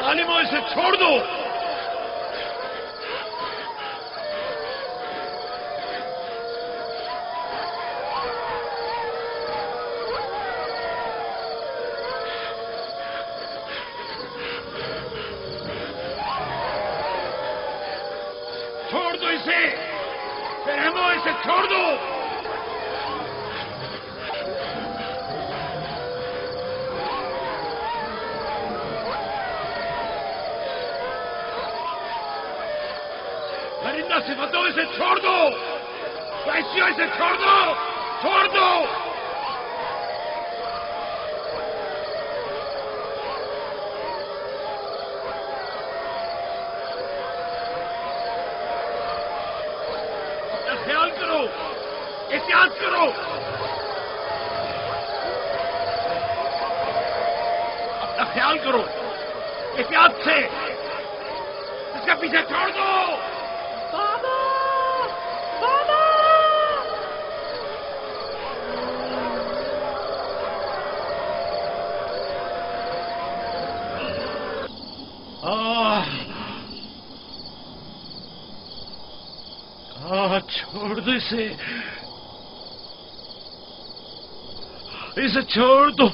जालिमों, इसे छोड़ दो। छोड़ दो इसे, रहमो, इसे छोड़ दो। परिंदा सिफतों, इसे छोड़ दो। वैश्यों, इसे छोड़ दो, छोड़ दो। अपना ख्याल करो, एहतियात करो। अपना ख्याल करो, एहतियात से। इसका पीछे छोड़ दो। बाबा! बाबा! छोड़ दो इसे, इसे छोड़ दो।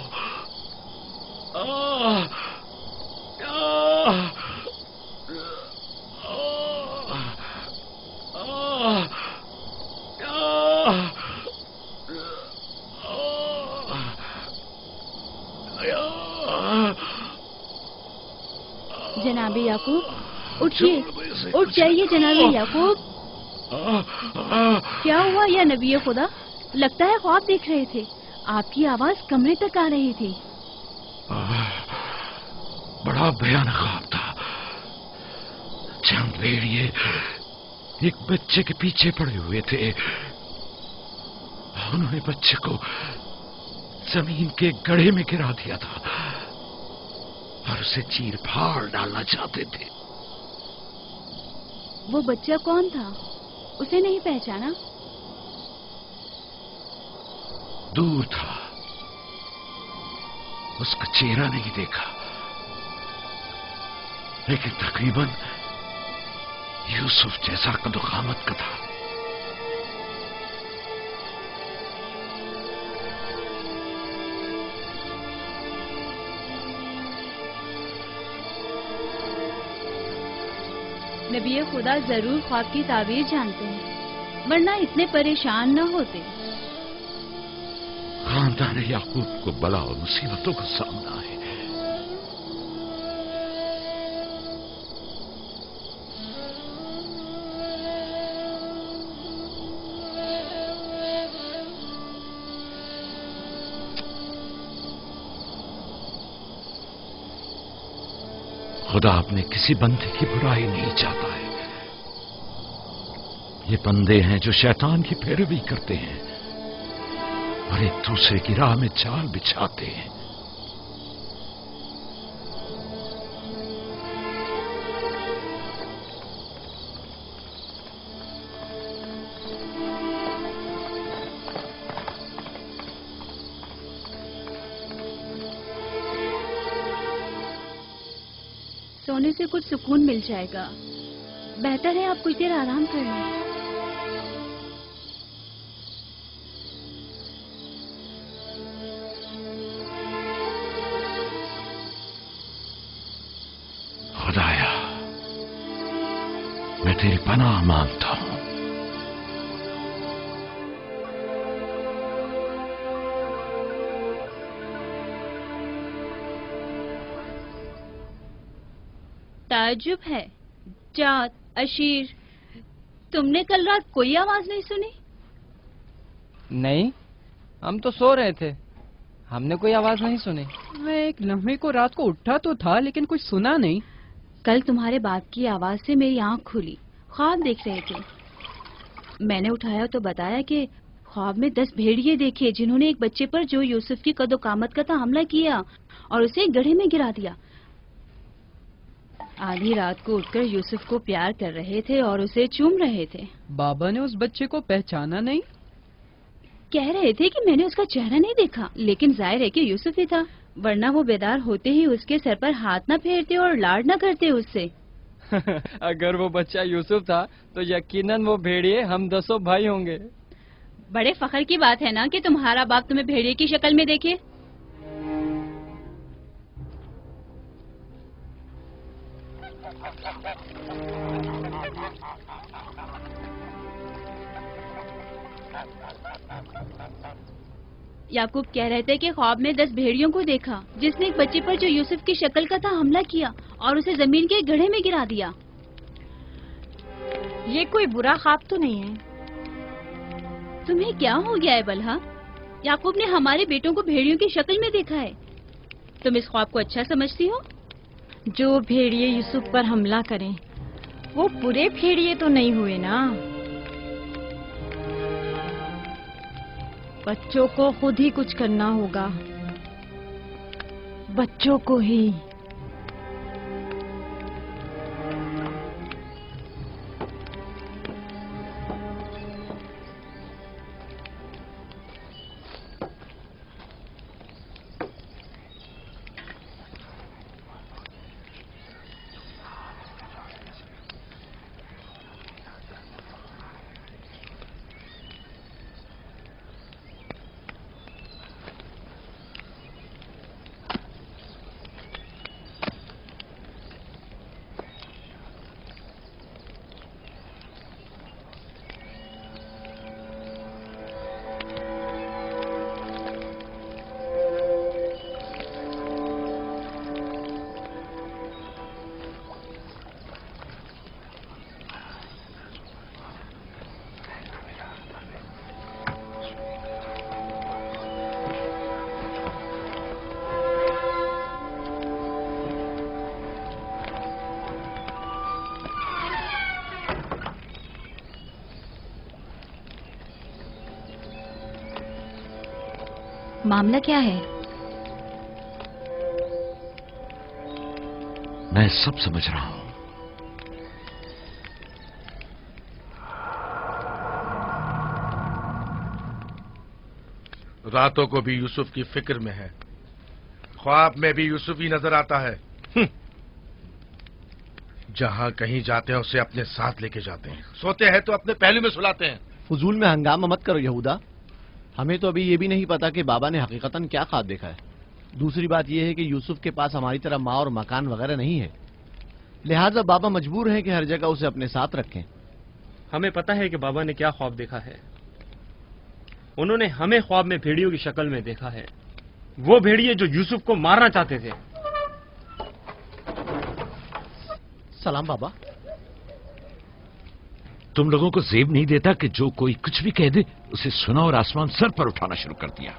जनाबे याकूब, उठिए, उठ जाइए जनाबे याकूब। क्या हुआ या नबी खुदा? लगता है ख्वाब देख रहे थे। आपकी आवाज कमरे तक आ रही थी। बड़ा भयानक ख्वाब था। चंद भेड़िए एक बच्चे के पीछे पड़े हुए थे। उन्होंने बच्चे को जमीन के गड्ढे में गिरा दिया था और उसे चीर फाड़ डालना चाहते थे। वो बच्चा कौन था? उसे नहीं पहचाना? दूर था, उसका चेहरा नहीं देखा, लेकिन तकरीबन यूसुफ जैसा कदोकामत का था। नबी खुदा जरूर ख्वाब की ताबीर जानते हैं, वरना इतने परेशान न होते। खानदान याकूब को बला और मुसीबतों का सामना है। खुदा अपने किसी बंदे की बुराई नहीं चाहता है। ये बंदे हैं जो शैतान की पैरवी करते हैं और एक दूसरे की राह में जाल बिछाते हैं। सोने से कुछ सुकून मिल जाएगा। बेहतर है आप कुछ देर आराम कर लें। खुदाया, मैं तेरी पनाह मांगता हूं। ताज्जुब है, जात, अशीर, तुमने कल रात कोई आवाज नहीं सुनी? नहीं, हम तो सो रहे थे, हमने कोई आवाज नहीं सुनी। मैं एक लम्हे को रात को उठा तो था, लेकिन कुछ सुना नहीं। कल तुम्हारे बाप की आवाज से मेरी आंख खुली। ख्वाब देख रहे थे। मैंने उठाया तो बताया कि ख्वाब में 10 भेड़िए देखे, जिन्होंने एक बच्चे पर जो यूसुफ की कदोकामत का था हमला किया और उसे गड्ढे में गिरा दिया। आधी रात को उठकर यूसुफ को प्यार कर रहे थे और उसे चूम रहे थे। बाबा ने उस बच्चे को पहचाना नहीं? कह रहे थे कि मैंने उसका चेहरा नहीं देखा, लेकिन जाहिर है कि यूसुफ ही था। ورنہ وہ بیدار ہوتے ہی اس کے سر پر ہاتھ نہ پھیرتے اور لاڈ نہ کرتے اس سے. اگر وہ بچہ یوسف تھا تو یقیناً وہ بھیڑیے ہم 10 بھائی ہوں گے. بڑے فخر کی بات ہے نا کہ تمہارا باپ تمہیں بھیڑیے کی شکل میں دیکھے. یعقوب کہہ رہے تھے کہ خواب میں 10 بھیڑیوں کو دیکھا جس نے ایک بچے پر جو یوسف کی شکل کا تھا حملہ کیا اور اسے زمین کے گڑھے میں گرا دیا. یہ کوئی برا خواب تو نہیں ہے. تمہیں کیا ہو گیا ہے بلہا؟ یعقوب نے ہمارے بیٹوں کو بھیڑیوں کی شکل میں دیکھا ہے. تم اس خواب کو اچھا سمجھتی ہو؟ جو بھیڑیے یوسف پر حملہ کریں وہ برے بھیڑیے تو نہیں ہوئے نا. بچوں کو خود ہی کچھ کرنا ہوگا. بچوں کو ہی. معاملہ کیا ہے؟ میں سب سمجھ رہا ہوں. راتوں کو بھی یوسف کی فکر میں ہے، خواب میں بھی یوسف ہی نظر آتا ہے. جہاں کہیں جاتے ہیں اسے اپنے ساتھ لے کے جاتے ہیں، سوتے ہیں تو اپنے پہلو میں سلاتے ہیں. فضول میں ہنگامہ مت کرو یہودا. ہمیں تو ابھی یہ بھی نہیں پتا کہ بابا نے حقیقتاً کیا خواب دیکھا ہے. دوسری بات یہ ہے کہ یوسف کے پاس ہماری طرح ماں اور مکان وغیرہ نہیں ہے، لہٰذا بابا مجبور ہیں کہ ہر جگہ اسے اپنے ساتھ رکھیں. ہمیں پتا ہے کہ بابا نے کیا خواب دیکھا ہے. انہوں نے ہمیں خواب میں بھیڑیوں کی شکل میں دیکھا ہے، وہ بھیڑیے جو یوسف کو مارنا چاہتے تھے. سلام بابا. تم لوگوں کو زیب نہیں دیتا کہ جو کوئی کچھ بھی کہہ دے اسے سنا اور آسمان سر پر اٹھانا شروع کر دیا.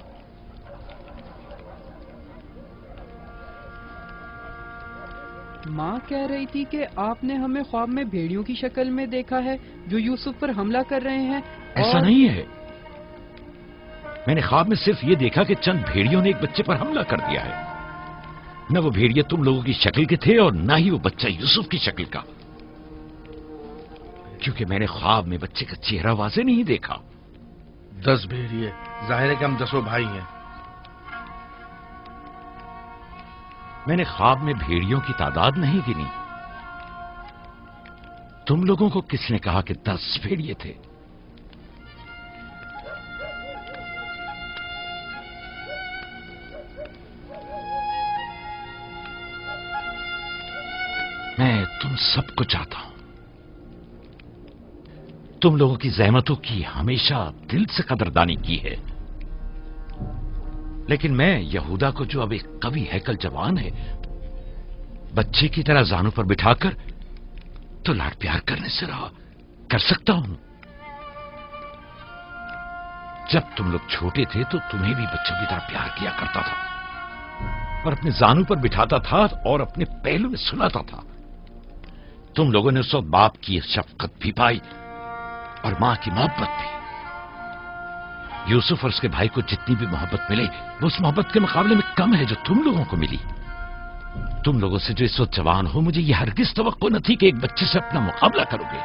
ماں کہہ رہی تھی کہ آپ نے ہمیں خواب میں بھیڑیوں کی شکل میں دیکھا ہے جو یوسف پر حملہ کر رہے ہیں. ایسا نہیں ہے. میں نے خواب میں صرف یہ دیکھا کہ چند بھیڑیوں نے ایک بچے پر حملہ کر دیا ہے. نہ وہ بھیڑیے تم لوگوں کی شکل کے تھے اور نہ ہی وہ بچہ یوسف کی شکل کا، کیونکہ میں نے خواب میں بچے کا چہرہ واضح نہیں دیکھا. 10 بھیڑیے، ظاہر ہے کہ ہم 10 بھائی ہیں. میں نے خواب میں بھیڑیوں کی تعداد نہیں گنی. تم لوگوں کو کس نے کہا کہ 10 بھیڑیے تھے؟ میں تم سب کو چاہتا ہوں. تم لوگوں کی زحمتوں کی ہمیشہ دل سے قدردانی کی ہے، لیکن میں یہودا کو جو اب ایک قوی ہیکل جوان ہے بچے کی طرح زانوں پر بٹھا کر تو لاڈ پیار کرنے سے رہا کر سکتا ہوں. جب تم لوگ چھوٹے تھے تو تمہیں بھی بچوں کی طرح پیار کیا کرتا تھا اور اپنے زانوں پر بٹھاتا تھا اور اپنے پہلو میں سلاتا تھا. تم لوگوں نے اس وقت باپ کی شفقت بھی پائی اور ماں کی محبت بھی. یوسف اور اس کے بھائی کو جتنی بھی محبت ملے وہ اس محبت کے مقابلے میں کم ہے جو تم لوگوں کو ملی. تم لوگوں سے جو اس وقت جوان ہو مجھے یہ ہرگز توقع نہ تھی کہ ایک بچے سے اپنا مقابلہ کرو گے.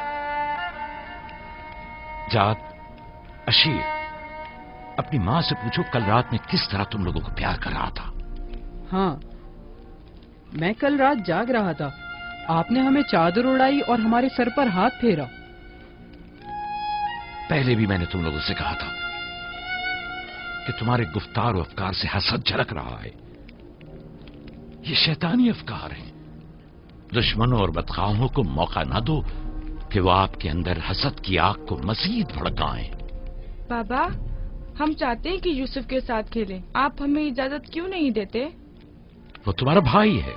جاد، اشیر، اپنی ماں سے پوچھو کل رات میں کس طرح تم لوگوں کو پیار کر رہا تھا. हाँ, मैं कल रात जाग रहा था, आपने हमें चादर उड़ाई और हमारे सर पर हाथ फेरा। पहले भी मैंने तुम लोगों से कहा था कि तुम्हारे गुफ्तार और अफकार से हसद झलक रहा है। ये शैतानी अफकार हैं। दुश्मनों और बदखाहों को मौका ना दो कि वो आपके अंदर हसद की आग को मजीद भड़काएं। बाबा, हम चाहते हैं कि यूसुफ के साथ खेलें। आप हमें इजाजत क्यों नहीं देते? वो तुम्हारा भाई है,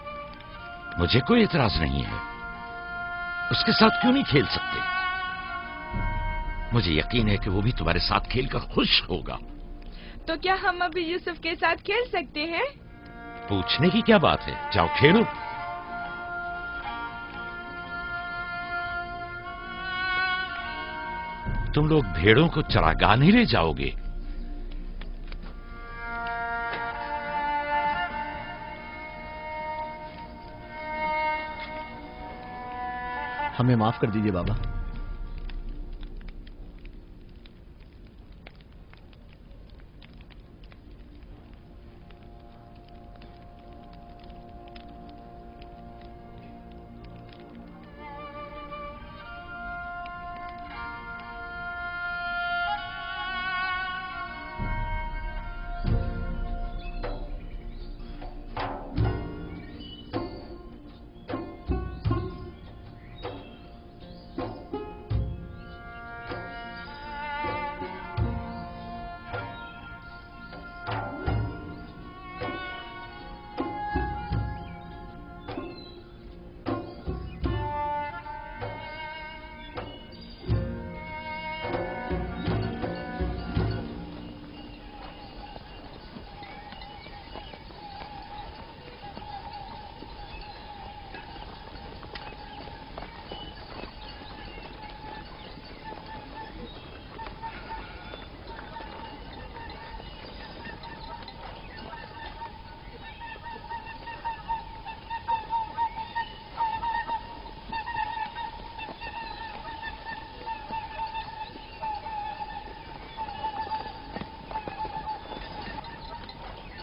मुझे कोई एतराज नहीं है। उसके साथ क्यों नहीं खेल सकते? मुझे यकीन है कि वो भी तुम्हारे साथ खेलकर खुश होगा। तो क्या हम अभी यूसुफ के साथ खेल सकते हैं? पूछने की क्या बात है, जाओ खेलो। तुम लोग भेड़ों को चरागाह नहीं ले जाओगे? हमें माफ कर दीजिए बाबा।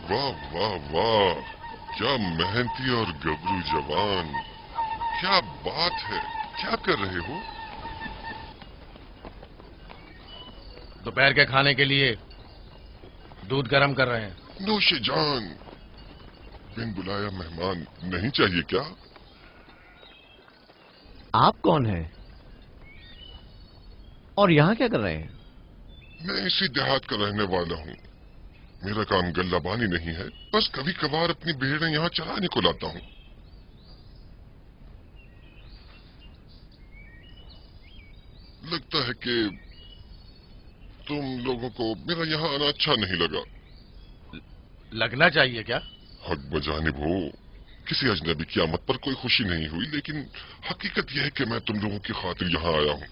वाह वाह वाह, क्या मेहनती और गबरू जवान, क्या बात है। क्या कर रहे हो? दोपहर के खाने के लिए दूध गर्म कर रहे हैं। नोशे जान, बिन बुलाया मेहमान नहीं चाहिए क्या? आप कौन हैं? और यहां क्या कर रहे हैं? मैं इसी देहात का रहने वाला हूँ। मेरा काम गल्लाबानी नहीं है, बस कभी कभार अपनी भेड़ें यहाँ चराने को लाता हूँ। लगता है कि तुम लोगों को मेरा यहाँ आना अच्छा नहीं लगा। लगना चाहिए क्या? हक बजानिब हो, किसी अजनबी की आमद पर कोई खुशी नहीं हुई, लेकिन हकीकत यह है कि मैं तुम लोगों की खातिर यहाँ आया हूँ।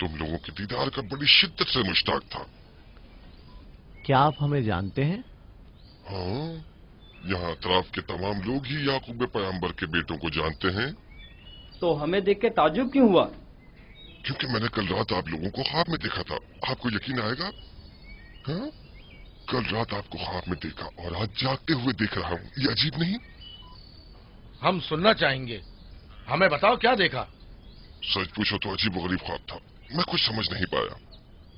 तुम लोगों के दीदार का बड़ी शिद्दत से मुश्ताक था। क्या आप हमें जानते हैं? हाँ, यहाँ अतराफ के तमाम लोग ही याकूब पैगंबर के बेटों को जानते हैं। तो हमें देख के ताजुब क्यों हुआ? क्योंकि मैंने कल रात आप लोगों को ख्वाब में देखा था। आपको यकीन आएगा? हाँ, कल रात आपको ख्वाब में देखा और आज जागते हुए देख रहा हूँ। ये अजीब नहीं? हम सुनना चाहेंगे, हमें बताओ क्या देखा। सच पूछो तो अजीब गरीब ख्वाब था, मैं कुछ समझ नहीं पाया।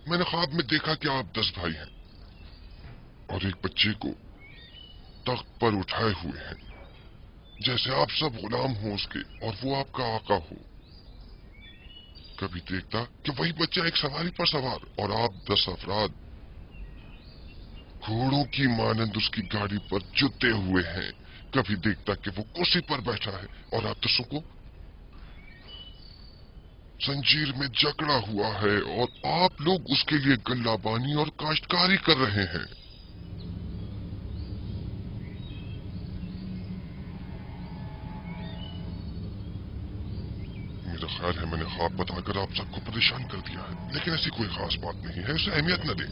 मैंने ख्वाब में देखा कि आप 10 भाई हैं और एक बच्चे को तख्त पर उठाए हुए हैं, जैसे आप सब गुलाम हो उसके और वो आपका आका हो। कभी देखता कि वही बच्चा एक सवारी पर सवार और आप 10 अफराद घोड़ों की मानंद उसकी गाड़ी पर जुटे हुए हैं। कभी देखता कि वो कुर्सी पर बैठा है और आप 10 को जंजीर में जकड़ा हुआ है और आप लोग उसके लिए गल्लाबानी और काश्तकारी कर रहे हैं। मेरा ख्याल है मैंने ख्वाब बताकर आप सबको परेशान कर दिया है, लेकिन ऐसी कोई खास बात नहीं है, इसे अहमियत न दें।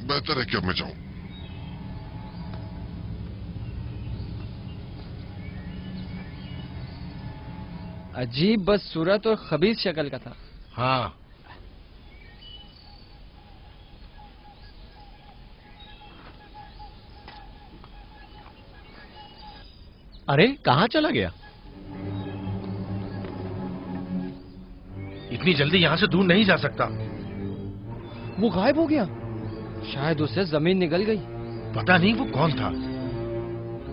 बेहतर है कि अब मैं जाऊं। अजीब बदसूरत और खबीस शक्ल का था। हाँ, अरे कहाँ चला गया? इतनी जल्दी यहाँ से दूर नहीं जा सकता। वो गायब हो गया। शायद उससे जमीन निकल गई। पता नहीं वो कौन था,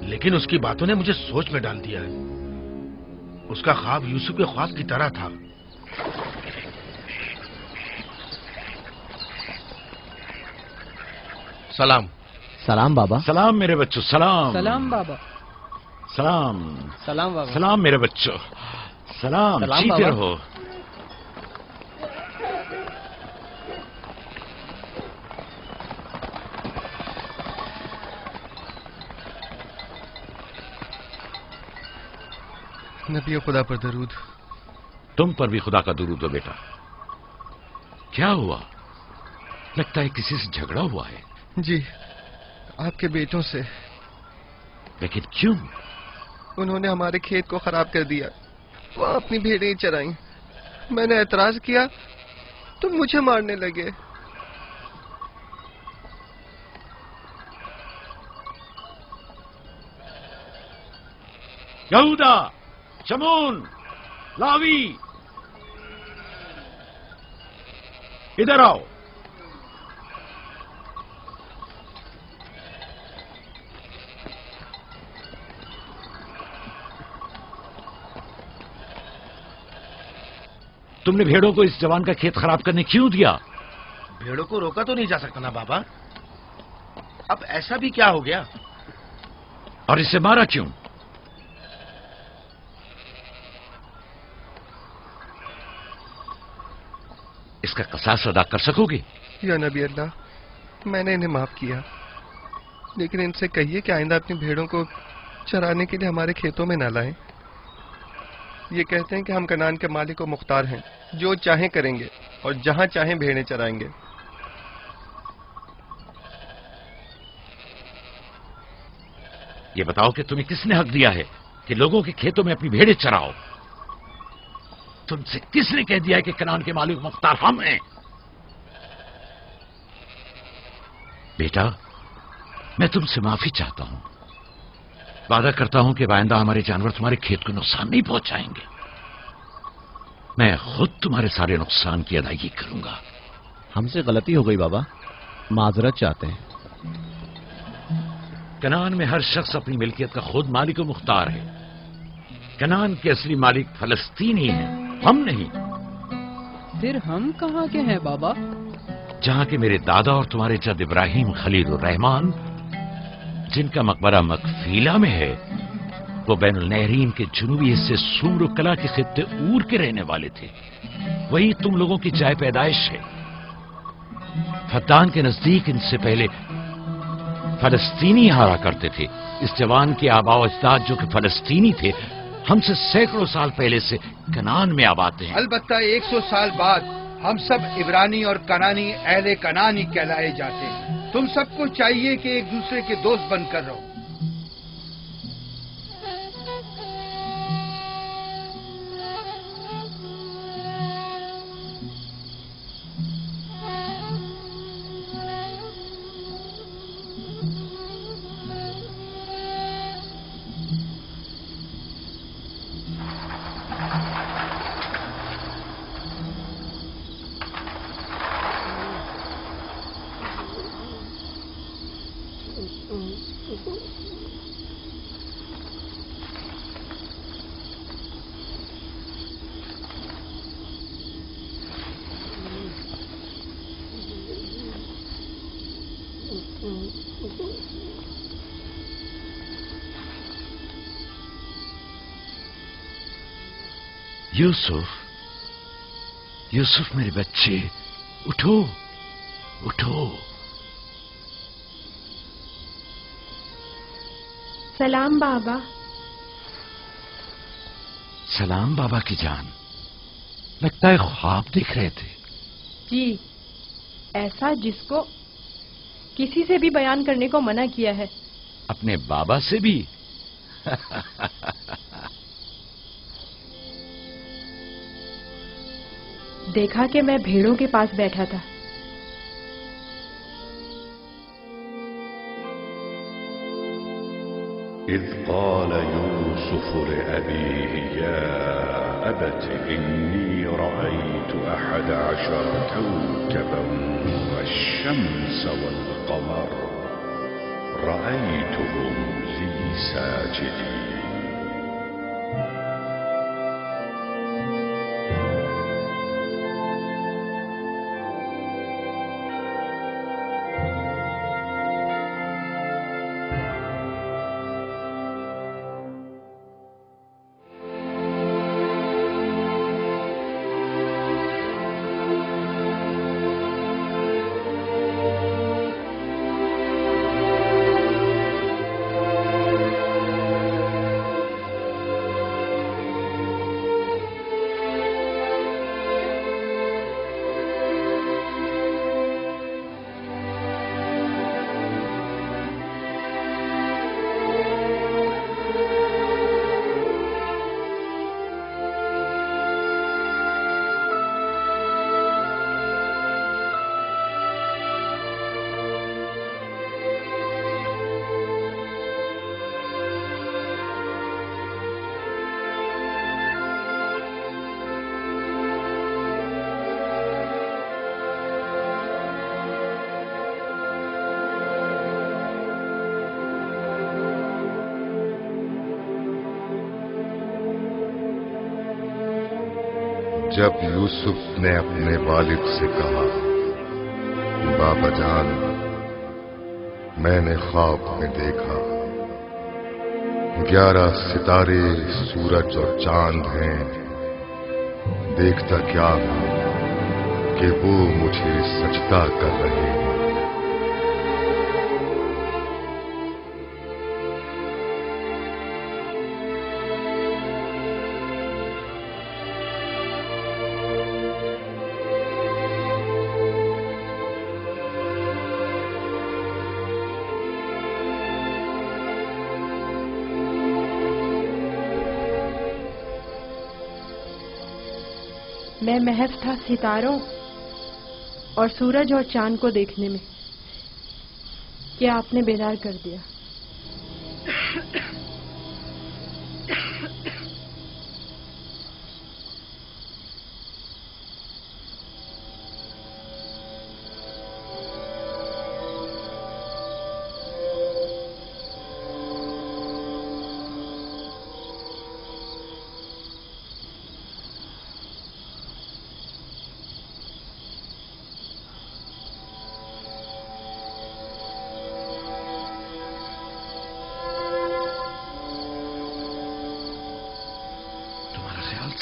लेकिन उसकी बातों ने मुझे सोच में डाल दिया है। उसका ख्वाब यूसुफ के ख्वाब की तरह था। सलाम। सलाम बाबा। सलाम मेरे बच्चों, सलाम। सलाम बाबा। सलाम। सलाम बाबा। सलाम मेरे बच्चों, सलाम। सलाम जीते बाबा। रहो। नबी खुदा पर दरूद। तुम पर भी खुदा का दुरूद हो बेटा। क्या हुआ? लगता है किसी से झगड़ा हुआ है। जी, आपके बेटों से। लेकिन क्यों? उन्होंने हमारे खेत को खराब कर दिया। वो अपनी भेड़ें चराई। मैंने एतराज किया तो मुझे मारने लगे। यहूदा, शमून, लावी, इधर आओ। तुमने भेड़ों को इस जवान का खेत खराब करने क्यों दिया? भेड़ों को रोका तो नहीं जा सकता ना बाबा। अब ऐसा भी क्या हो गया? और इसे मारा क्यों? इसका कसास अदा कर सकोगे? या नबी अल्लाह, मैंने इन्हें माफ किया, लेकिन इनसे कहिए कि आइंदा अपनी भेड़ों को चराने के लिए हमारे खेतों में न लाएं। ये कहते हैं कि हम कनान के मालिक और मुख्तार हैं, जो चाहें करेंगे और जहां चाहें भेड़ें चराएंगे। ये बताओ कि तुम्हें किसने हक दिया है कि लोगों के खेतों में अपनी भेड़ें चराओ? तुमसे किसने कह दिया है कि कनान के मालिक मुख्तार हम हैं? बेटा, मैं तुमसे माफी चाहता हूं। वादा करता हूं कि आइंदा हमारे जानवर तुम्हारे खेत को नुकसान नहीं पहुंचाएंगे। मैं खुद तुम्हारे सारे नुकसान की अदायगी करूंगा। हमसे गलती हो गई बाबा, माजरत चाहते हैं। कनान में हर शख्स अपनी मिल्कियत का खुद मालिक और मुख्तार है। कनान के असली मालिक फलस्तीनी हैं, हम नहीं। फिर हम कहाँ के हैं बाबा? जहां के मेरे दादा और तुम्हारे जद इब्राहिम खलील रहमान, जिनका मकबरा मकफीला में है, वो बैनुल नहरीन के जुनूबी हिस्से सूर और कला के खित्ते ऊर के रहने वाले थे। वही तुम लोगों की जाय पैदाइश है। फद्दान के नजदीक इनसे पहले फलस्तीनी हारा करते थे। इस जवान के आबा अजदाद जो कि फलस्तीनी थे, हमसे सैकड़ों साल पहले से कनान में आबाद हैं। अलबत्ता 100 साल बाद हम सब इब्रानी और कनानी अहले कनानी कहलाए जाते हैं। तुम सबको चाहिए कि एक दूसरे के दोस्त बनकर रहो। यूसुफ, यूसुफ मेरे बच्चे, उठो, उठो। सलाम बाबा। सलाम बाबा की जान। लगता है ख्वाब देख रहे थे। जी, ऐसा जिसको किसी से भी बयान करने को मना किया है। अपने बाबा से भी? देखा कि मैं भेड़ों के पास बैठा था। إذ قال يوسف لأبيه يا أبت إني رأيت 11 كوكبا والشمس والقمر رأيتهم لي ساجدين. जब यूसुफ ने अपने वालिद से कहा, बाबा जान, मैंने ख्वाब में देखा 11 सितारे, सूरज और चांद हैं। देखता क्या हूं कि वो मुझे सजदा कर रहे हैं। मैं महज था सितारों और सूरज और चांद को देखने में कि आपने बेदार कर दिया।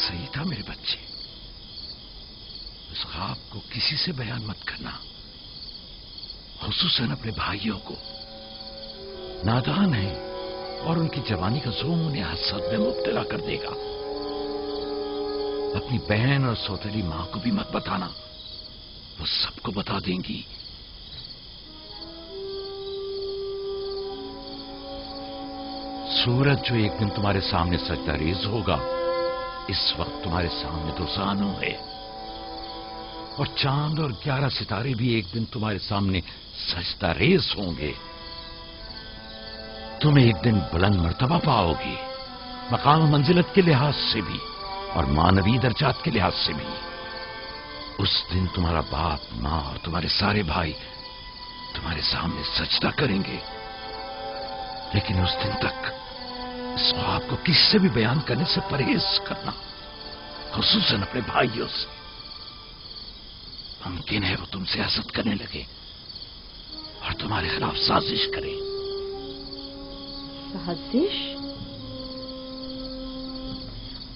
सही था मेरे बच्चे। उस ख्वाब को किसी से बयान मत करना, खुसूसन अपने भाइयों को। नादान है और उनकी जवानी का जोम उन्हें हसद में मुब्तला कर देगा। अपनी बहन और सौतेली मां को भी मत बताना, वो सबको बता देंगी। सूरज जो एक दिन तुम्हारे सामने सजदा रेज होगा, इस वक्त तुम्हारे सामने तो जानू है, और चांद और 11 सितारे भी एक दिन तुम्हारे सामने सजदा रेज होंगे। तुम एक दिन बुलंद मर्तबा पाओगे, मकाम मंजिलत के लिहाज से भी और मानवी दर्जात के लिहाज से भी। उस दिन तुम्हारा बाप, मां और तुम्हारे सारे भाई तुम्हारे सामने सजदा करेंगे। लेकिन उस दिन तक इस ख्वाब को किससे भी बयान करने से परहेज करना, खुसूसन अपने भाइयों से। मुमकिन है वो तुमसे हसद करने लगे और तुम्हारे खिलाफ साजिश करें। साजिश?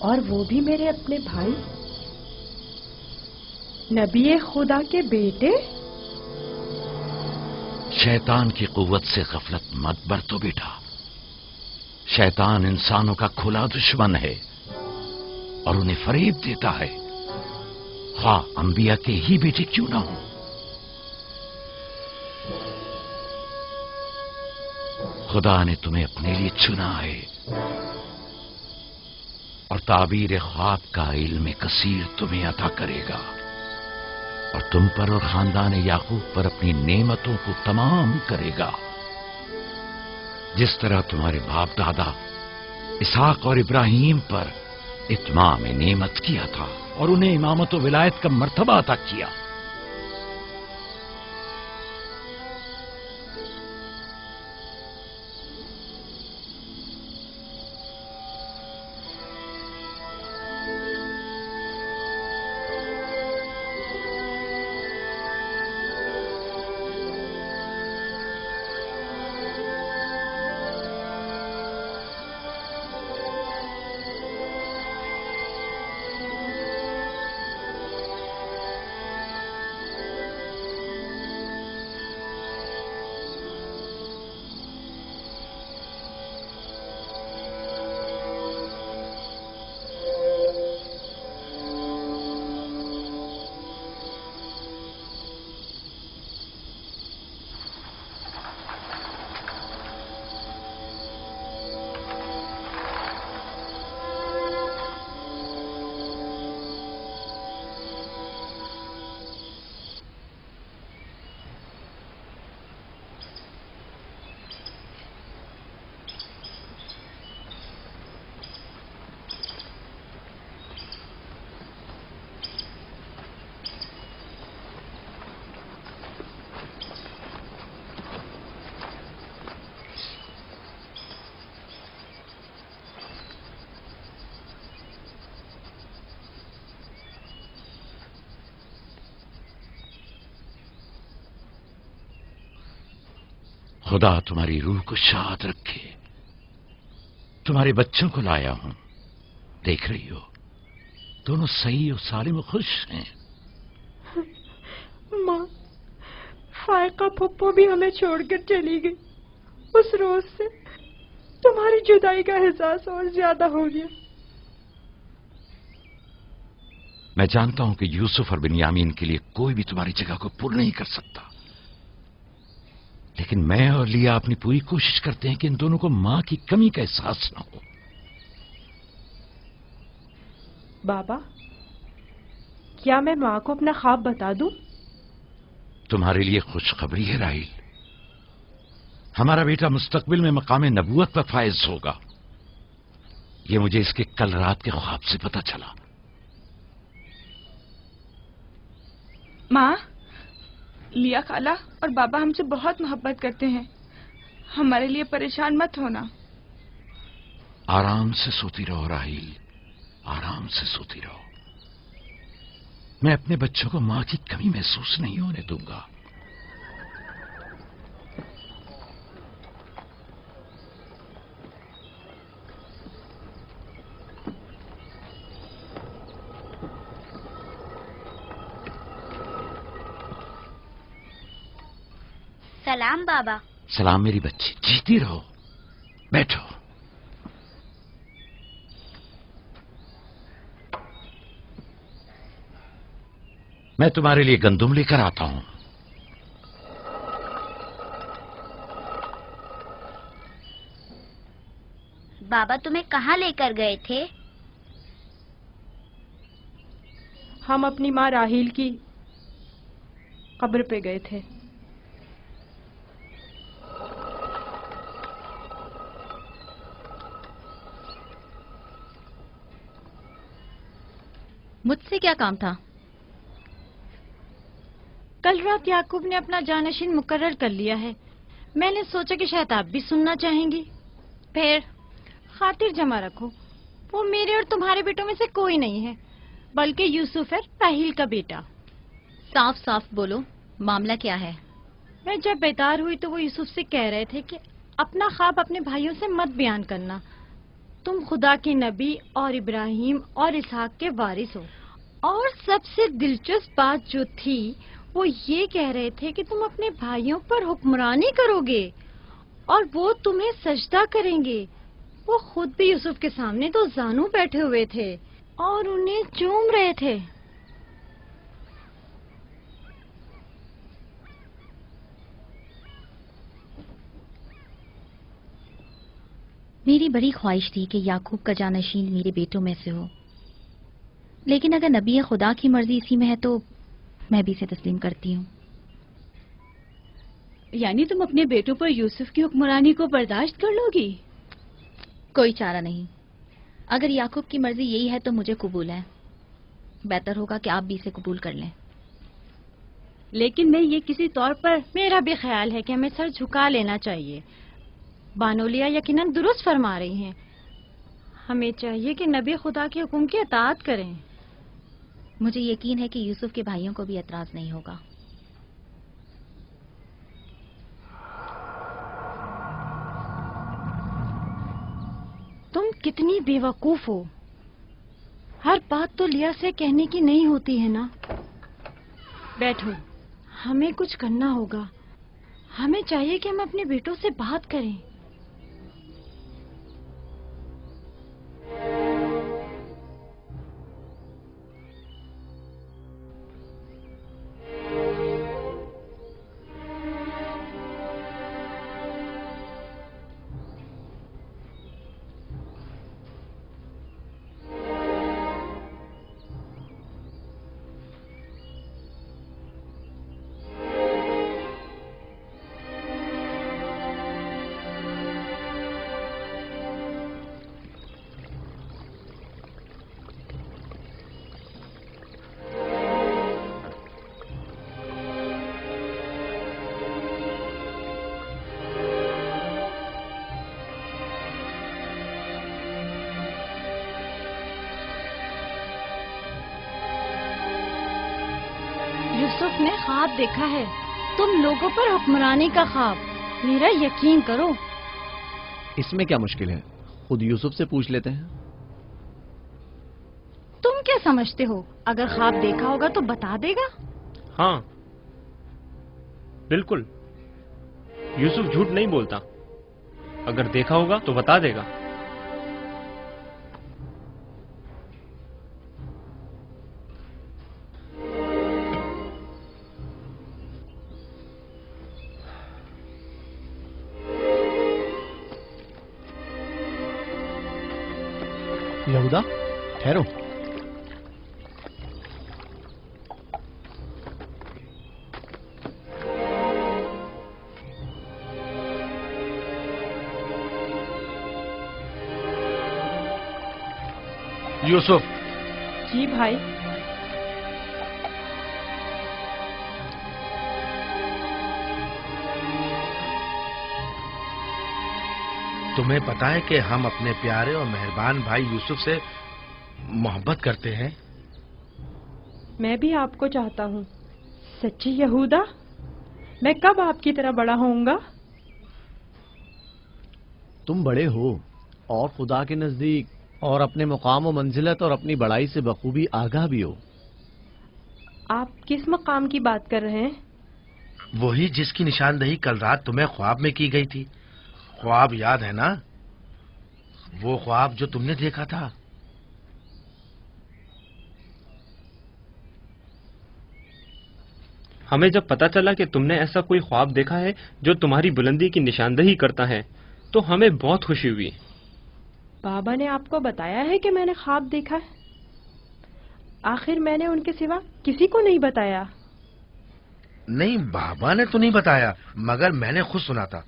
और वो भी मेरे अपने भाई, नबी खुदा के बेटे? शैतान की कुव्वत से गफलत मत बरतो बेटा। शैतान इंसानों का खुला दुश्मन है और उन्हें फरेब देता है, ख्वाह अंबिया के ही बेटे क्यों ना हो। खुदा ने तुम्हें अपने लिए चुना है और ताबीर ख्वाब का इल्म कसीर तुम्हें अता करेगा और तुम पर और खानदान याकूब पर अपनी नेमतों को तमाम करेगा। जिस तरह तुम्हारे बाप दादा इसहाक और इब्राहिम पर इत्माम नेमत किया था और उन्हें इमामत व विलायत का मर्तबा अता किया। खुदा तुम्हारी रूह को शाद रखे। तुम्हारे बच्चों को लाया हूं, देख रही हो दोनों सही और सालिम और खुश हैं। माँ, फायका पप्पो भी हमें छोड़कर चली गई। उस रोज से तुम्हारी जुदाई का एहसास और ज्यादा हो गया। मैं जानता हूं कि यूसुफ और बिन्यामीन के लिए कोई भी तुम्हारी जगह को पूर्ण नहीं कर सकता, लेकिन मैं और लिया अपनी पूरी कोशिश करते हैं कि इन दोनों को मां की कमी का एहसास न हो। बाबा, क्या मैं माँ को अपना ख्वाब बता दूं? तुम्हारे लिए खुशखबरी है राहिल, हमारा बेटा मुस्तकबिल में मकाम नबूवत पर फायज होगा। ये मुझे इसके कल रात के ख्वाब से पता चला। माँ, लिया खाला और बाबा हमसे बहुत मोहब्बत करते हैं, हमारे लिए परेशान मत होना। आराम से सोती रहो राहिल, आराम से सोती रहो। मैं अपने बच्चों को मां की कमी महसूस नहीं होने दूंगा। सलाम बाबा। सलाम मेरी बच्ची, जीती रहो। बैठो। मैं तुम्हारे लिए गंदुम लेकर आता हूं। बाबा तुम्हें कहाँ लेकर गए थे? हम अपनी माँ राहील की कब्र पे गए थे। मुझसे क्या काम था? कल रात याकूब ने अपना जानशीन मुकर्रर कर लिया है। मैंने सोचा कि शायद आप भी सुनना चाहेंगी। फिर खातिर जमा रखो, वो मेरे और तुम्हारे बेटों में से कोई नहीं है, बल्कि यूसुफ है, राहील का बेटा। साफ साफ बोलो, मामला क्या है? मैं जब बेदार हुई तो वो यूसुफ से कह रहे थे कि अपना ख्वाब अपने भाइयों से मत बयान करना। तुम खुदा के नबी और इब्राहिम और इसहाक के वारिस हो। और सबसे दिलचस्प बात जो थी वो ये कह रहे थे कि तुम अपने भाइयों पर हुक्मरानी करोगे और वो तुम्हें सजदा करेंगे। वो खुद भी यूसुफ के सामने तो जानू बैठे हुए थे और उन्हें चूम रहे थे। मेरी बड़ी ख्वाहिश थी कि याकूब का जानशीन मेरे बेटों में से हो, लेकिन अगर नबी खुदा की मर्जी इसी में है तो मैं भी इसे तस्लीम करती हूँ। یعنی تم اپنے بیٹوں پر یوسف کی حکمرانی کو برداشت کر لو گی؟ کوئی چارہ نہیں. اگر یعقوب کی مرضی یہی ہے تو مجھے قبول ہے. بہتر ہوگا کہ آپ بھی اسے قبول کر لیں. لیکن میں یہ کسی طور پر... میرا بھی خیال ہے کہ ہمیں سر جھکا لینا چاہیے. بانولیا یقیناً درست فرما رہی ہیں. ہمیں چاہیے کہ نبی خدا کے حکم کی اطاعت کریں. مجھے یقین ہے کہ یوسف کے بھائیوں کو بھی اعتراض نہیں ہوگا. تم کتنی بے وقوف ہو. ہر بات تو لیا سے کہنے کی نہیں ہوتی ہے نا. بیٹھو، ہمیں کچھ کرنا ہوگا. ہمیں چاہیے کہ ہم اپنے بیٹوں سے بات کریں. یوسف نے خواب دیکھا ہے، تم لوگوں پر حکمرانی کا خواب. میرا یقین کرو. اس میں کیا مشکل ہے؟ خود یوسف سے پوچھ لیتے ہیں. تم کیا سمجھتے ہو؟ اگر خواب دیکھا ہوگا تو بتا دے گا. ہاں بالکل، یوسف جھوٹ نہیں بولتا. اگر دیکھا ہوگا تو بتا دے گا. یہودا ٹھہرو. یوسف. جی بھائی. تمہیں پتا ہے کہ ہم اپنے پیارے اور مہربان بھائی یوسف سے محبت کرتے ہیں. میں بھی آپ کو چاہتا ہوں. سچی یہودا، میں کب آپ کی طرح بڑا ہوں گا؟ تم بڑے ہو اور خدا کے نزدیک اور اپنے مقام و منزلت اور اپنی بڑائی سے بخوبی آگاہ بھی ہو. آپ کس مقام کی بات کر رہے ہیں؟ وہی جس کی نشاندہی کل رات تمہیں خواب میں کی گئی تھی. خواب یاد ہے نا؟ وہ خواب جو تم نے دیکھا تھا. ہمیں جب پتا چلا کہ تم نے ایسا کوئی خواب دیکھا ہے جو تمہاری بلندی کی نشاندہی کرتا ہے تو ہمیں بہت خوشی ہوئی. بابا نے آپ کو بتایا ہے کہ میں نے خواب دیکھا ہے؟ آخر میں نے ان کے سوا کسی کو نہیں بتایا. نہیں، بابا نے تو نہیں بتایا، مگر میں نے خود سنا تھا.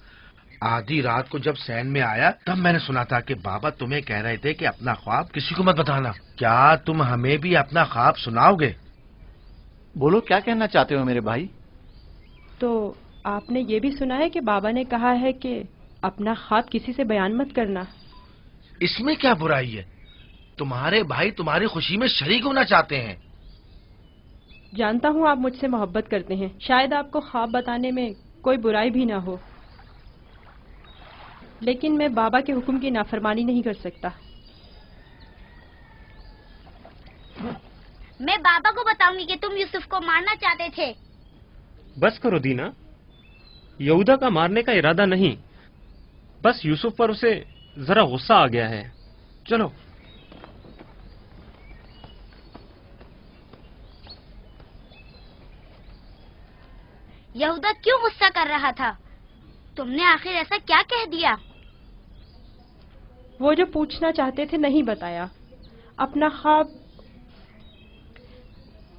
آدھی رات کو جب سین میں آیا تب میں نے سنا تھا کہ بابا تمہیں کہہ رہے تھے کہ اپنا خواب کسی کو مت بتانا. کیا تم ہمیں بھی اپنا خواب سناؤ گے؟ بولو، کیا کہنا چاہتے ہو میرے بھائی؟ تو آپ نے یہ بھی سنا ہے کہ بابا نے کہا ہے کہ اپنا خواب کسی سے بیان مت کرنا. اس میں کیا برائی ہے؟ تمہارے بھائی تمہاری خوشی میں شریک ہونا چاہتے ہیں. جانتا ہوں آپ مجھ سے محبت کرتے ہیں، شاید آپ کو خواب بتانے میں کوئی برائی بھی نہ ہو، لیکن میں بابا کے حکم کی نافرمانی نہیں کر سکتا. میں بابا کو بتاؤں گی کہ تم یوسف کو مارنا چاہتے تھے. بس کرو دینا، یہودا کا مارنے کا ارادہ نہیں، بس یوسف پر اسے ذرا غصہ آ گیا ہے. چلو. یہودا کیوں غصہ کر رہا تھا؟ تم نے آخر ایسا کیا کہہ دیا؟ وہ جو پوچھنا چاہتے تھے نہیں بتایا. اپنا خواب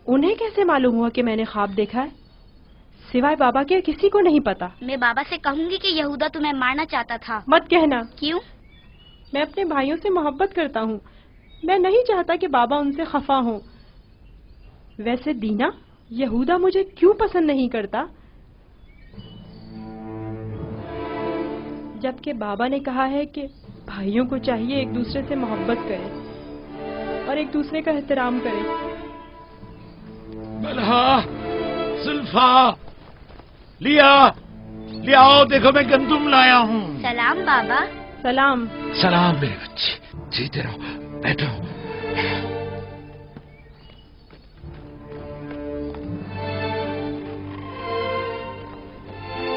انہیں کیسے معلوم ہوا کہ میں نے خواب دیکھا ہے؟ सिवाय बाबा के किसी को नहीं पता। मैं बाबा से कहूंगी कि यहूदा तुम्हें मारना चाहता था। मत कहना। क्यों? मैं अपने भाइयों से मोहब्बत करता हूँ। मैं नहीं चाहता कि बाबा उनसे खफा हो। वैसे दीना, यहूदा मुझे क्यों पसंद नहीं करता? जबकि बाबा ने कहा है कि भाइयों को चाहिए एक दूसरे से मोहब्बत करें और एक दूसरे का एहतराम करें। बलहा, जुल्फा, लिया आओ, देखो मैं गंदुम लाया हूँ। सलाम बाबा। सलाम। सलाम मेरे बच्चे, जीते रहो, बैठो।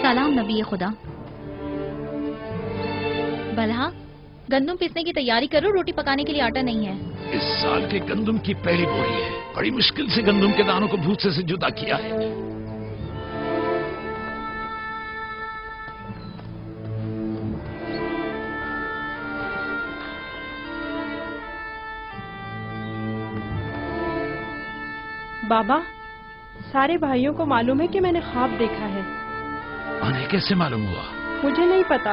सलाम नबी खुदा। बलहा, गंदम पीसने की तैयारी करो, रोटी पकाने के लिए आटा नहीं है। इस साल के गंदम की पहली बोरी है। बड़ी मुश्किल से गंदम के दानों को भूसे से जुदा किया है। बाबा, सारे भाइयों को मालूम है कि मैंने ख्वाब देखा है। उन्हें कैसे मालूम हुआ? मुझे नहीं पता।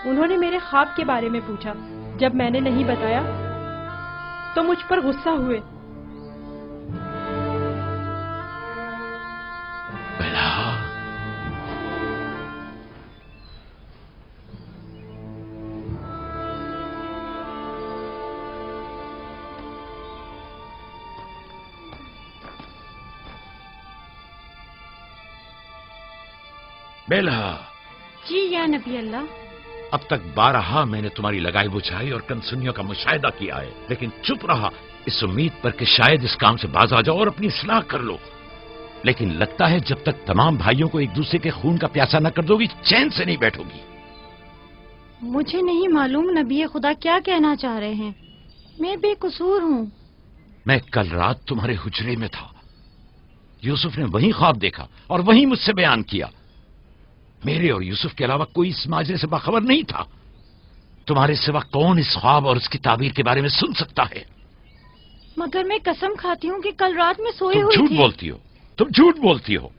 उन्होंने मेरे ख्वाब के बारे में पूछा। जब मैंने नहीं बताया तो मुझ पर गुस्सा हुए। बेलहा। जी या नबी अल्लाह। अब तक 12 मैंने तुम्हारी लगाई बुझाई और कनसुनियों का मुशाहिदा किया है, लेकिन चुप रहा इस उम्मीद पर कि शायद इस काम से बाज आ जाओ और अपनी इस्लाह कर लो। लेकिन लगता है जब तक तमाम भाइयों को एक दूसरे के खून का प्यासा न कर दोगी, चैन से नहीं बैठोगी। मुझे नहीं मालूम नबी खुदा क्या कहना चाह रहे हैं। मैं बेकसूर हूँ। मैं कल रात तुम्हारे हुजरे में था। यूसुफ ने वही ख्वाब देखा और वही मुझसे बयान किया। मेरे और यूसुफ के अलावा कोई इस माजरे से बाखबर नहीं था। तुम्हारे सिवा कौन इस ख्वाब और उसकी ताबीर के बारे में सुन सकता है? मगर मैं कसम खाती हूँ कि कल रात में सोई हुई थी। झूठ बोलती हो, तुम झूठ बोलती हो।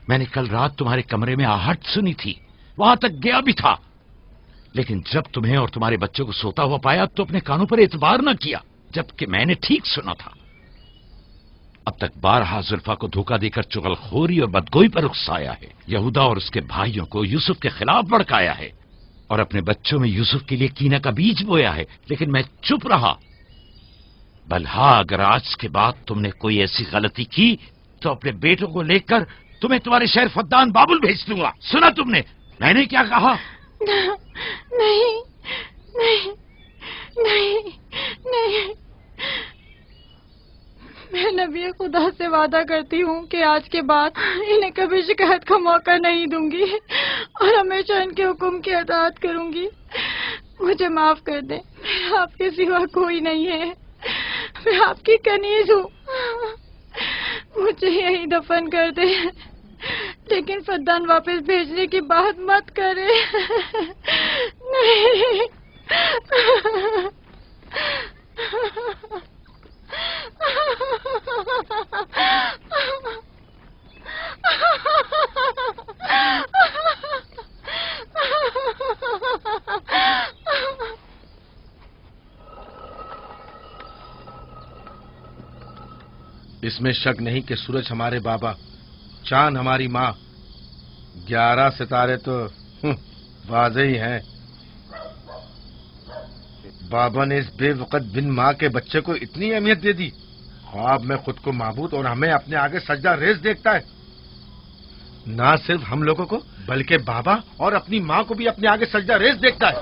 मैंने कल रात तुम्हारे कमरे में आहट सुनी थी, वहां तक गया भी था, लेकिन जब तुम्हें और तुम्हारे बच्चों को सोता हुआ पाया तो अपने कानों पर एतबार न किया, जबकि मैंने ठीक सुना था। अब तक 12 जुल्फा को धोखा देकर चुगलखोरी और बदगोई पर उकसाया है। यहूदा और उसके भाइयों को यूसुफ के खिलाफ भड़काया है और अपने बच्चों में यूसुफ के लिए कीना का बीज बोया है, लेकिन मैं चुप रहा। बलहा, अगर आज के बाद तुमने कोई ऐसी गलती की तो अपने बेटों को लेकर तुम्हें तुम्हारे शहर फद्दान बाबुल भेज दूंगा। सुना तुमने मैंने क्या कहा? नहीं नहीं नहीं नहीं। मैं नबी खुदा से वादा करती हूँ कि आज के बाद इन्हें कभी शिकायत का मौका नहीं दूंगी और हमेशा इनके हुक्म की अताअत करूंगी। मुझे माफ कर दें, मैं आपके सिवा कोई नहीं है। मैं आपकी कनीज हूँ। मुझे यही दफन कर दे, लेकिन फद्दान वापस भेजने की बात मत करे। नहीं। इसमें शक नहीं कि सूरज हमारे बाबा, चांद हमारी माँ, 11 सितारे तो वाज़े ही हैं। बाबा ने इस बेवकत बिन माँ के बच्चे को इतनी अहमियत दे दी। ख्वाब में खुद को माबूद और हमें अपने आगे सजदा रेज़ देखता है। ना सिर्फ हम लोगों को बल्कि बाबा और अपनी माँ को भी अपने आगे सजदा रेज़ देखता है।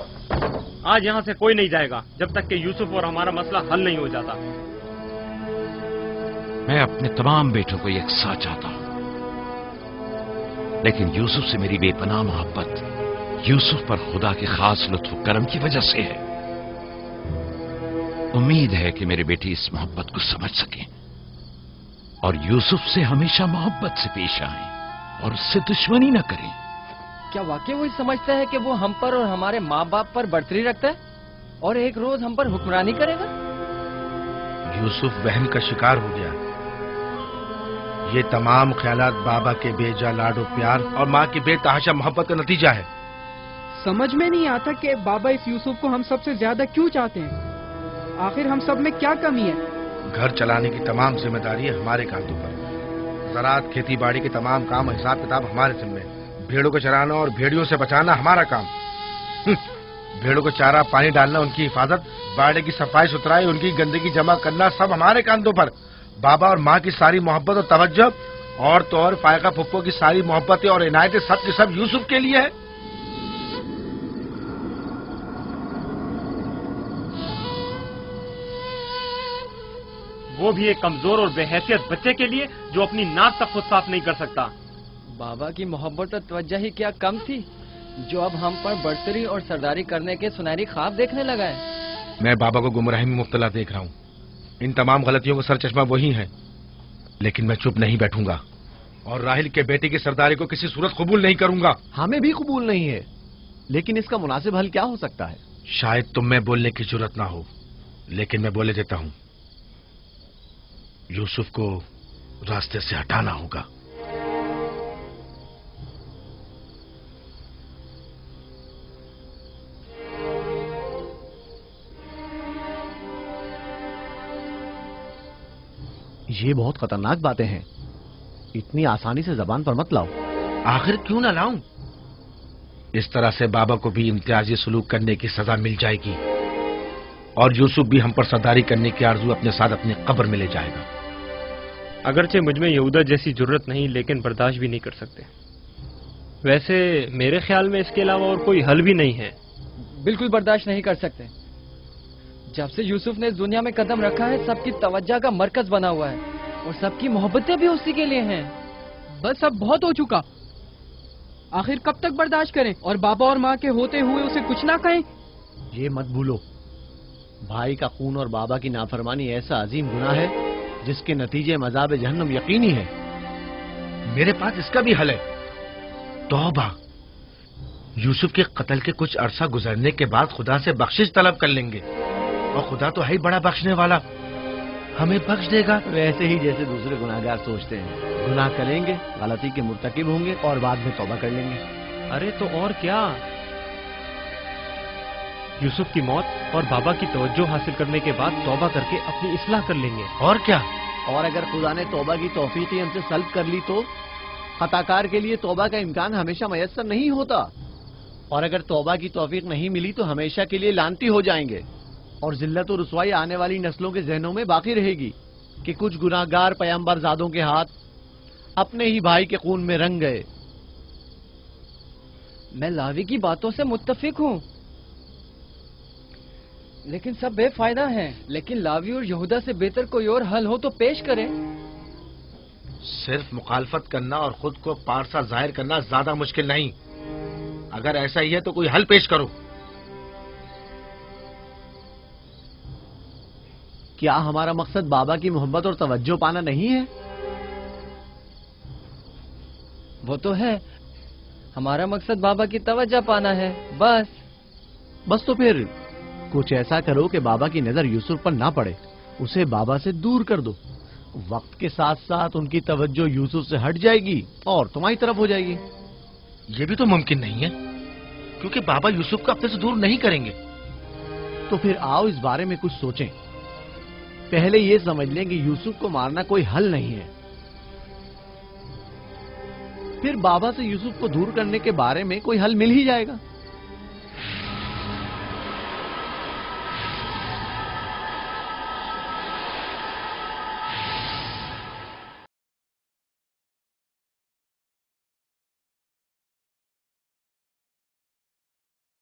आज यहाँ से कोई नहीं जाएगा जब तक कि यूसुफ और हमारा मसला हल नहीं हो जाता। मैं अपने तमाम बेटों को यकसा चाहता हूं, लेकिन यूसुफ से मेरी बेपनाह मोहब्बत यूसुफ पर खुदा के खास लुत्फ करम की वजह से है। उम्मीद है कि मेरे बेटे इस मोहब्बत को समझ सकें और यूसुफ से हमेशा मोहब्बत से पेश आएं और उससे दुश्मनी न करें। क्या वाकई वही समझता है कि वो हम पर और हमारे माँ बाप पर बर्तरी रखता है और एक रोज हम पर हुक्मरानी करेगा? यूसुफ वहम का शिकार हो गया। یہ تمام خیالات بابا کے بے جا لاڈ و پیار اور ماں کی بے تحاشا محبت کا نتیجہ ہے۔ سمجھ میں نہیں آتا کہ بابا اس یوسف کو ہم سب سے زیادہ کیوں چاہتے ہیں؟ آخر ہم سب میں کیا کمی ہے؟ گھر چلانے کی تمام ذمہ داری ہے ہمارے کاندھوں پر۔ زراعت کھیتی باڑی کے تمام کام حساب کتاب ہمارے ذمہ ہے۔ بھیڑوں کو چرانا اور بھیڑیوں سے بچانا ہمارا کام۔ بھیڑوں کو چارہ پانی ڈالنا، ان کی حفاظت، باڑے کی صفائی ستھرائی، ان کی گندگی جمع کرنا سب ہمارے کاندھوں پر۔ بابا اور ماں کی ساری محبت اور توجہ اور تو اور فائقہ پھپھو کی ساری محبتیں اور عنایتیں سب کے سب یوسف کے لیے ہے۔ وہ بھی ایک کمزور اور بے حیثیت بچے کے لیے جو اپنی ناک تک خود صاف نہیں کر سکتا۔ بابا کی محبت اور توجہ ہی کیا کم تھی جو اب ہم پر برتری اور سرداری کرنے کے سنہری خواب دیکھنے لگا ہے۔ میں بابا کو گمراہی میں مبتلا دیکھ رہا ہوں۔ ان تمام غلطیوں کا سر چشمہ وہی ہے، لیکن میں چپ نہیں بیٹھوں گا اور راہیل کے بیٹے کی سرداری کو کسی صورت قبول نہیں کروں گا۔ ہمیں بھی قبول نہیں ہے، لیکن اس کا مناسب حل کیا ہو سکتا ہے؟ شاید تم میں بولنے کی جرت نہ ہو، لیکن میں بولے دیتا ہوں۔ یوسف کو راستے سے ہٹانا ہوگا۔ یہ بہت خطرناک باتیں ہیں، اتنی آسانی سے زبان پر مت لاؤ۔ آخر کیوں نہ لاؤں؟ اس طرح سے بابا کو بھی امتیازی سلوک کرنے کی سزا مل جائے گی اور یوسف بھی ہم پر سرداری کرنے کی آرزو اپنے ساتھ اپنی قبر میں لے جائے گا۔ اگرچہ مجھ میں یہودا جیسی جرت نہیں، لیکن برداشت بھی نہیں کر سکتے۔ ویسے میرے خیال میں اس کے علاوہ اور کوئی حل بھی نہیں ہے۔ بالکل برداشت نہیں کر سکتے۔ جب سے یوسف نے اس دنیا میں قدم رکھا ہے سب کی توجہ کا مرکز بنا ہوا ہے اور سب کی محبتیں بھی اسی کے لیے ہیں۔ بس اب بہت ہو چکا، آخر کب تک برداشت کریں اور بابا اور ماں کے ہوتے ہوئے اسے کچھ نہ کہیں؟ یہ مت بھولو، بھائی کا خون اور بابا کی نافرمانی ایسا عظیم گناہ ہے جس کے نتیجے مذاب جہنم یقینی ہے۔ میرے پاس اس کا بھی حل ہے، توبہ۔ یوسف کے قتل کے کچھ عرصہ گزرنے کے بعد خدا سے بخشش طلب کر لیں گے اور خدا تو ہے ہی بڑا بخشنے والا، ہمیں بخش دے گا۔ ویسے ہی جیسے دوسرے گناہگار سوچتے ہیں، گناہ کریں گے، غلطی کے مرتکب ہوں گے اور بعد میں توبہ کر لیں گے۔ ارے تو اور کیا، یوسف کی موت اور بابا کی توجہ حاصل کرنے کے بعد توبہ کر کے اپنی اصلاح کر لیں گے۔ اور کیا، اور اگر خدا نے توبہ کی توفیق ہی ہم سے سلب کر لی تو خطا کار کے لیے توبہ کا امکان ہمیشہ میسر نہیں ہوتا، اور اگر توبہ کی توفیق نہیں ملی تو ہمیشہ کے لیے لعنتی ہو جائیں گے اور ذلت و رسوائی آنے والی نسلوں کے ذہنوں میں باقی رہے گی کہ کچھ گناہگار پیغمبر زادوں کے ہاتھ اپنے ہی بھائی کے خون میں رنگ گئے۔ میں لاوی کی باتوں سے متفق ہوں، لیکن سب بے فائدہ ہیں۔ لیکن لاوی اور یہودا سے بہتر کوئی اور حل ہو تو پیش کریں۔ صرف مخالفت کرنا اور خود کو پارسا ظاہر کرنا زیادہ مشکل نہیں۔ اگر ایسا ہی ہے تو کوئی حل پیش کرو۔ کیا ہمارا مقصد بابا کی محبت اور توجہ پانا نہیں ہے؟ وہ تو ہے، ہمارا مقصد بابا کی توجہ پانا ہے، بس تو پھر کچھ ایسا کرو کہ بابا کی نظر یوسف پر نہ پڑے، اسے بابا سے دور کر دو۔ وقت کے ساتھ ساتھ ان کی توجہ یوسف سے ہٹ جائے گی اور تمہاری طرف ہو جائے گی۔ یہ بھی تو ممکن نہیں ہے، کیونکہ بابا یوسف کو اپنے سے دور نہیں کریں گے۔ تو پھر آؤ اس بارے میں کچھ سوچیں۔ پہلے یہ سمجھ لیں کہ یوسف کو مارنا کوئی حل نہیں ہے، پھر بابا سے یوسف کو دور کرنے کے بارے میں کوئی حل مل ہی جائے گا۔